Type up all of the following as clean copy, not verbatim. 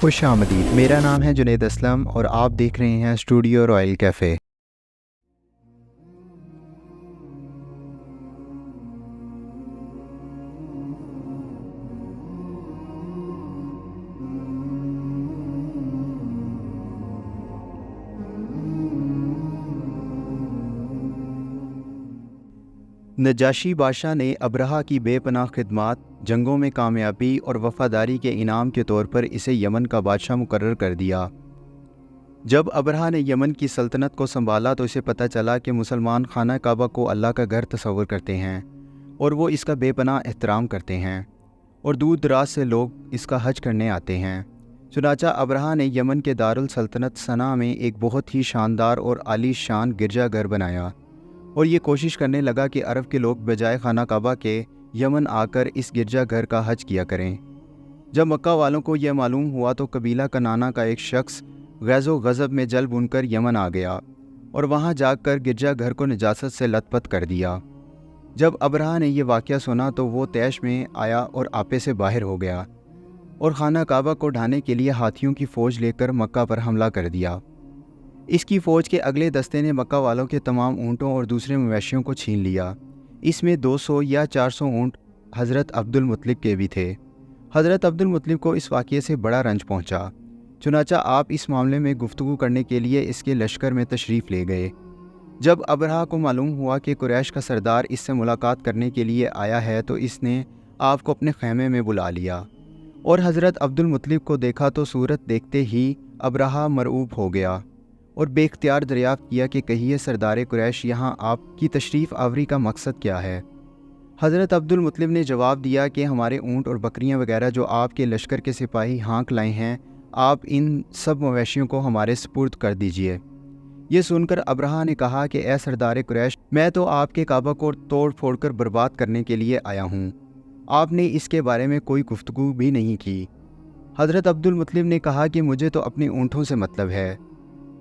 खुश आमदीद। मेरा नाम है जुनैद असलम और आप देख रहे हैं स्टूडियो रॉयल कैफ़े। नजाशी बादशाह ने अबरहा की बेपनाह खिदमात, जंगों में कामयाबी और वफ़ादारी के इनाम के तौर पर इसे यमन का बादशाह मुकर्रर कर दिया। जब अबरहा ने यमन की सल्तनत को संभाला तो इसे पता चला कि मुसलमान खाना काबा को अल्लाह का घर तस्वर करते हैं और वो इसका बेपनाह एहतराम करते हैं और दूर दराज से लोग इसका हज करने आते हैं। चुनाचा अबरहा ने यमन के दारुल सल्तनत सना में एक बहुत ही शानदार और आली शान गिरजा घर बनाया और ये कोशिश करने लगा कि अरब के लोग बजाय खाना काबा के यमन आकर इस गिरजा घर का हज किया करें। जब मक्का वालों को यह मालूम हुआ तो कबीला कनाना का एक शख्स गैज़ो गज़ब में जल बुनकर यमन आ गया और वहाँ जाकर गिरजा घर को नजासत से लथपथ कर दिया। जब अबरहा ने यह वाक़या सुना तो वो तैश में आया और आपे से बाहर हो गया और खाना काबा को ढाने के लिए हाथियों की फ़ौज लेकर मक्का पर हमला कर दिया। इसकी फ़ौज के अगले दस्ते ने मक्का वालों के तमाम ऊँटों और दूसरे मवेशियों को छीन लिया। इसमें 200 या 400 ऊँट हज़रत अब्दुल मुत्तलिब के भी थे। हज़रत अब्दुल मुत्तलिब को इस वाक़ये से बड़ा रंज पहुँचा। चुनाचा आप इस मामले में गुफ्तगू करने के लिए इसके लश्कर में तशरीफ़ ले गए। जब अबरहा को मालूम हुआ कि कुरैश का सरदार इससे मुलाकात करने के लिए आया है तो इसने आपको अपने खैमे में बुला लिया और हज़रत अब्दुल मुत्तलिब को देखा तो सूरत देखते ही अबरहा मरऊब हो गया और बेख्तियार दरियाफ़्त किया कि कहिए सरदार कुरैश, यहाँ आपकी तशरीफ़ आवरी का मकसद क्या है। हज़रत अब्दुल मुत्तलिब ने जवाब दिया कि हमारे ऊँट और बकरियाँ वगैरह जो आपके लश्कर के सिपाही हाँक लाए हैं, आप इन सब मवेशियों को हमारे सुपुर्द कर दीजिए। ये सुनकर अबरहा ने कहा कि ए सरदार कुरैश, मैं तो आपके काबा को तोड़ फोड़ कर बर्बाद करने के लिए आया हूँ, आपने इसके बारे में कोई गुफ्तगू भी नहीं की। हज़रत अब्दुल मुत्तलिब ने कहा कि मुझे तो अपने ऊँटों से मतलब है,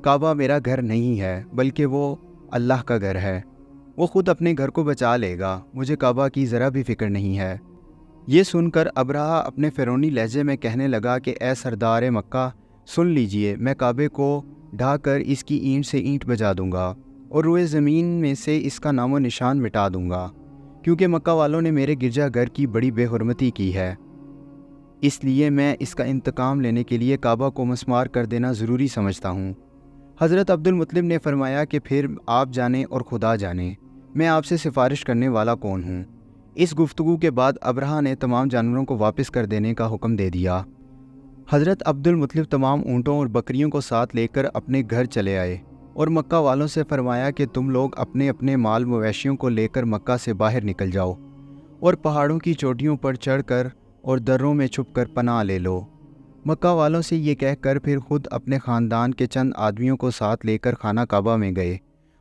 काबा मेरा घर नहीं है बल्कि वो अल्लाह का घर है, वो ख़ुद अपने घर को बचा लेगा, मुझे काबा की ज़रा भी फ़िक्र नहीं है। ये सुनकर अबरहा अपने फ़िरौनी लहजे में कहने लगा कि ए सरदार मक्का, सुन लीजिए, मैं काबे को ढा कर इसकी ईंट से ईंट बजा दूंगा और रोए ज़मीन में से इसका नामो निशान मिटा दूंगा, क्योंकि मक्का वालों ने मेरे गिरजा घर की बड़ी बेहुरमती की है। इसलिए मैं इसका इंतकाम लेने के लिए काबा को मस्मार कर देना ज़रूरी समझता हूँ। हज़रत अब्दुल मुत्तलिब ने फरमाया कि फिर आप जाने और खुदा जाने, मैं आपसे सिफारिश करने वाला कौन हूँ। इस गुफ्तगू के बाद अबरहा ने तमाम जानवरों को वापस कर देने का हुक्म दे दिया। हज़रत अब्दुल मुत्तलिब तमाम ऊँटों और बकरियों को साथ लेकर अपने घर चले आए और मक्का वालों से फरमाया कि तुम लोग अपने अपने माल मवेशियों को लेकर मक्का से बाहर निकल जाओ और पहाड़ों की चोटियों पर चढ़कर और दर्रों में छुपकर पनाह ले लो। मक्का वालों से ये कहकर फिर खुद अपने ख़ानदान के चंद आदमियों को साथ लेकर खाना काबा में गए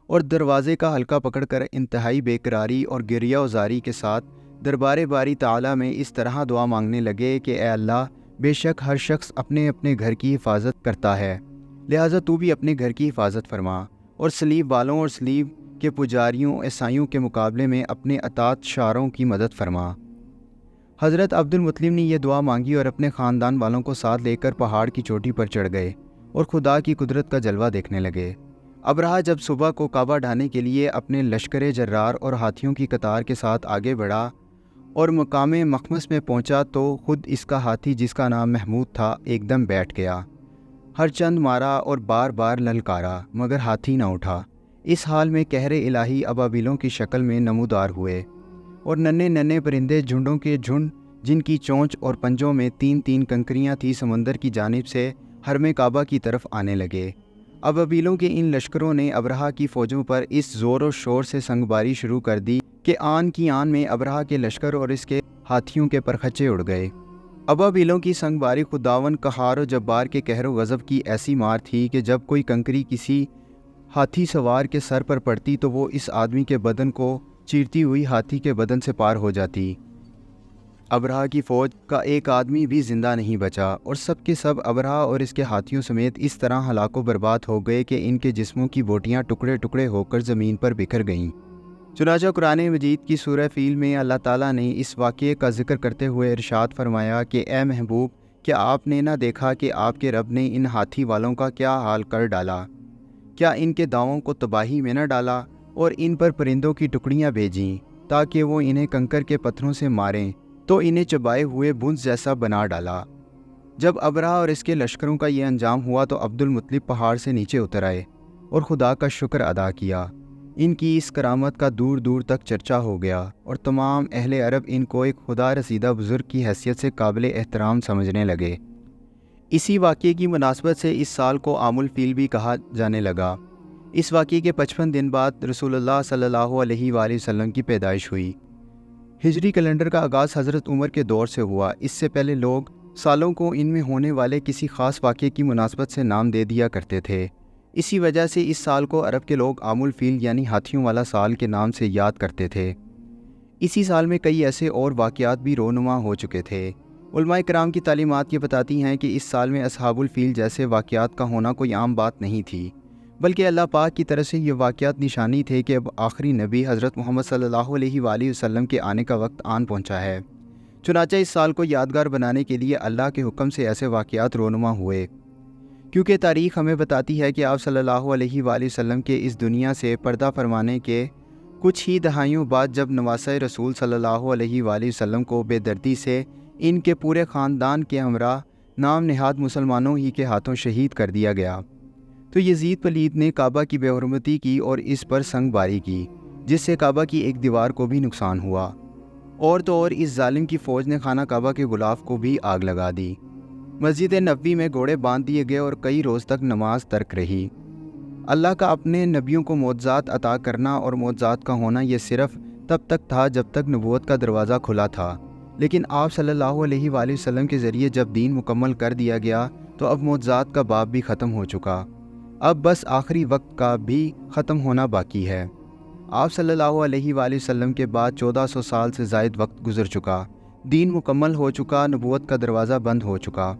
और दरवाज़े का हल्का पकड़कर इंतहाई बेकरारी और गिरिया उजारी के साथ दरबार बारी ताला में इस तरह दुआ मांगने लगे कि ए अल्लाह, बेशक हर शख्स अपने अपने घर की हिफाजत करता है, लिहाजा तू भी अपने घर की हिफाजत फरमा और सलीब वालों और सलीब के पुजारियों ईसाइयों के मुकाबले में अपने अतात शारों की मदद फरमा। हज़रत अब्दुल मुत्तलिब ने यह दुआ मांगी और अपने ख़ानदान वालों को साथ लेकर पहाड़ की चोटी पर चढ़ गए और खुदा की कुदरत का जलवा देखने लगे। अबरहा जब सुबह को काबा ढाने के लिए अपने लश्कर जर्रार और हाथियों की कतार के साथ आगे बढ़ा और मकामे मखमस में पहुंचा तो ख़ुद इसका हाथी, जिसका नाम महमूद था, एकदम बैठ गया। हर चंद मारा और बार बार ललकारा मगर हाथी न उठा। इस हाल में कहरे इलाही अबाबिलों की शक्ल में नमूदार हुए और नन्हे नन्हे परिंदे झुंडों के झुंड, जिनकी चोंच और पंजों में 3-3 कंकरियाँ थीं, समंदर की जानिब से हरमे काबा की तरफ आने लगे। अबाबिलों के इन लश्करों ने अबरहा की फ़ौजों पर इस ज़ोर और शोर से संगबारी शुरू कर दी कि आन की आन में अबरहा के लश्कर और इसके हाथियों के परखच्चे उड़ गए। अबाबिलों की संगबारी खुदावन कहार और जब्बार के कहरो गज़ब की ऐसी मार थी कि जब कोई कंकरी किसी हाथी सवार के सर पर पड़ती तो वो इस आदमी के बदन को चीरती हुई हाथी के बदन से पार हो जाती। अबरहा की फ़ौज का एक आदमी भी ज़िंदा नहीं बचा और सब के सब अबरहा और इसके हाथियों समेत इस तरह हलाको बर्बाद हो गए कि इनके जिस्मों की बोटियाँ टुकड़े टुकड़े होकर ज़मीन पर बिखर गईं। चुनांचे कुरान मजीद की सूरह फ़ील में अल्लाह ताला ने इस वाक़ये का ज़िक्र करते हुए इरशाद फरमाया कि ए महबूब, کہ آپ نے نہ دیکھا کہ آپ کے رب نے ان ہاتھی والوں کا کیا حال کر ڈالا؟ کیا ان کے داؤں کو تباہی میں نہ ڈالا اور ان پر پرندوں کی ٹکڑیاں بھیجیں تاکہ وہ انہیں کنکر کے پتھروں سے ماریں تو انہیں چبائے ہوئے بنس جیسا بنا ڈالا۔ جب ابرہہ اور اس کے لشکروں کا یہ انجام ہوا تو عبد المطلب پہاڑ سے نیچے اتر آئے اور خدا کا شکر ادا کیا۔ ان کی اس کرامت کا دور دور تک چرچا ہو گیا اور تمام اہل عرب ان کو ایک خدا رسیدہ بزرگ کی حیثیت سے قابل احترام سمجھنے لگے۔ اسی واقعے کی مناسبت سے اس سال کو عام الفیل بھی کہا جانے لگا۔ اس واقعے کے 55 دن بعد رسول اللہ صلی اللہ علیہ وآلہ وسلم کی پیدائش ہوئی۔ ہجری کیلنڈر کا آغاز حضرت عمر کے دور سے ہوا۔ اس سے پہلے لوگ سالوں کو ان میں ہونے والے کسی خاص واقعے کی مناسبت سے نام دے دیا کرتے تھے۔ اسی وجہ سے اس سال کو عرب کے لوگ عام الفیل یعنی ہاتھیوں والا سال کے نام سے یاد کرتے تھے۔ اسی سال میں کئی ایسے اور واقعات بھی رونما ہو چکے تھے۔ علماء کرام کی تعلیمات یہ بتاتی ہیں کہ اس سال میں اصحاب الفیل جیسے واقعات کا ہونا کوئی عام بات نہیں تھی، بلکہ اللہ پاک کی طرف سے یہ واقعات نشانی تھے کہ اب آخری نبی حضرت محمد صلی اللہ علیہ وآلہ وسلم کے آنے کا وقت آن پہنچا ہے۔ چنانچہ اس سال کو یادگار بنانے کے لیے اللہ کے حکم سے ایسے واقعات رونما ہوئے، کیونکہ تاریخ ہمیں بتاتی ہے کہ آپ صلی اللہ علیہ وآلہ وسلم کے اس دنیا سے پردہ فرمانے کے کچھ ہی دہائیوں بعد جب نواسۂ رسول صلی اللہ علیہ وآلہ وسلم کو بے دردی سے ان کے پورے خاندان کے ہمراہ نام نہاد مسلمانوں ہی کے ہاتھوں شہید کر دیا گیا، تو یزید پلید نے کعبہ کی بے حرمتی کی اور اس پر سنگ باری کی، جس سے کعبہ کی ایک دیوار کو بھی نقصان ہوا، اور تو اور اس ظالم کی فوج نے خانہ کعبہ کے غلاف کو بھی آگ لگا دی۔ مسجد نبوی میں گھوڑے باندھ دیے گئے اور کئی روز تک نماز ترک رہی۔ اللہ کا اپنے نبیوں کو معجزات عطا کرنا اور معجزات کا ہونا یہ صرف تب تک تھا جب تک نبوت کا دروازہ کھلا تھا، لیکن آپ صلی اللہ علیہ وآلہ وسلم کے ذریعے جب دین مکمل کر دیا گیا تو اب معجزات کا باب بھی ختم ہو چکا، اب بس آخری وقت کا بھی ختم ہونا باقی ہے۔ آپ صلی اللہ علیہ وآلہ وسلم کے بعد 1400 سال سے زائد وقت گزر چکا، دین مکمل ہو چکا، نبوت کا دروازہ بند ہو چکا۔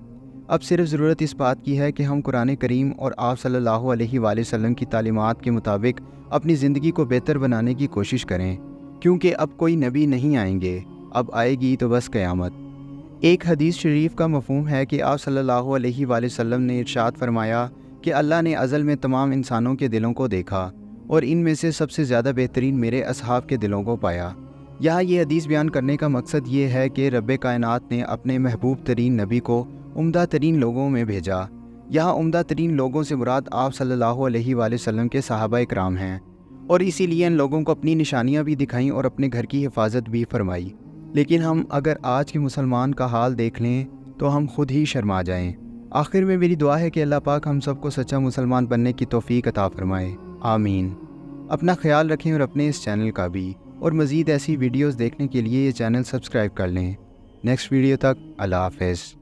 اب صرف ضرورت اس بات کی ہے کہ ہم قرآن کریم اور آپ صلی اللہ علیہ وآلہ وسلم کی تعلیمات کے مطابق اپنی زندگی کو بہتر بنانے کی کوشش کریں، کیونکہ اب کوئی نبی نہیں آئیں گے، اب آئے گی تو بس قیامت۔ ایک حدیث شریف کا مفہوم ہے کہ آپ صلی اللہ علیہ وآلہ وسلم نے ارشاد فرمایا کہ اللہ نے ازل میں تمام انسانوں کے دلوں کو دیکھا اور ان میں سے سب سے زیادہ بہترین میرے اصحاب کے دلوں کو پایا۔ یہاں یہ حدیث بیان کرنے کا مقصد یہ ہے کہ رب کائنات نے اپنے محبوب ترین نبی کو عمدہ ترین لوگوں میں بھیجا۔ یہاں عمدہ ترین لوگوں سے مراد آپ صلی اللہ علیہ وآلہ وسلم کے صحابہ اکرام ہیں، اور اسی لیے ان لوگوں کو اپنی نشانیاں بھی دکھائیں اور اپنے گھر کی حفاظت بھی فرمائی۔ لیکن ہم اگر آج کے مسلمان کا حال دیکھ لیں تو ہم خود ہی شرما جائیں۔ آخر میں میری دعا ہے کہ اللہ پاک ہم سب کو سچا مسلمان بننے کی توفیق عطا فرمائے، آمین۔ اپنا خیال رکھیں اور اپنے اس چینل کا بھی، اور مزید ایسی ویڈیوز دیکھنے کے لیے یہ چینل سبسکرائب کر لیں۔ نیکسٹ ویڈیو تک اللہ حافظ۔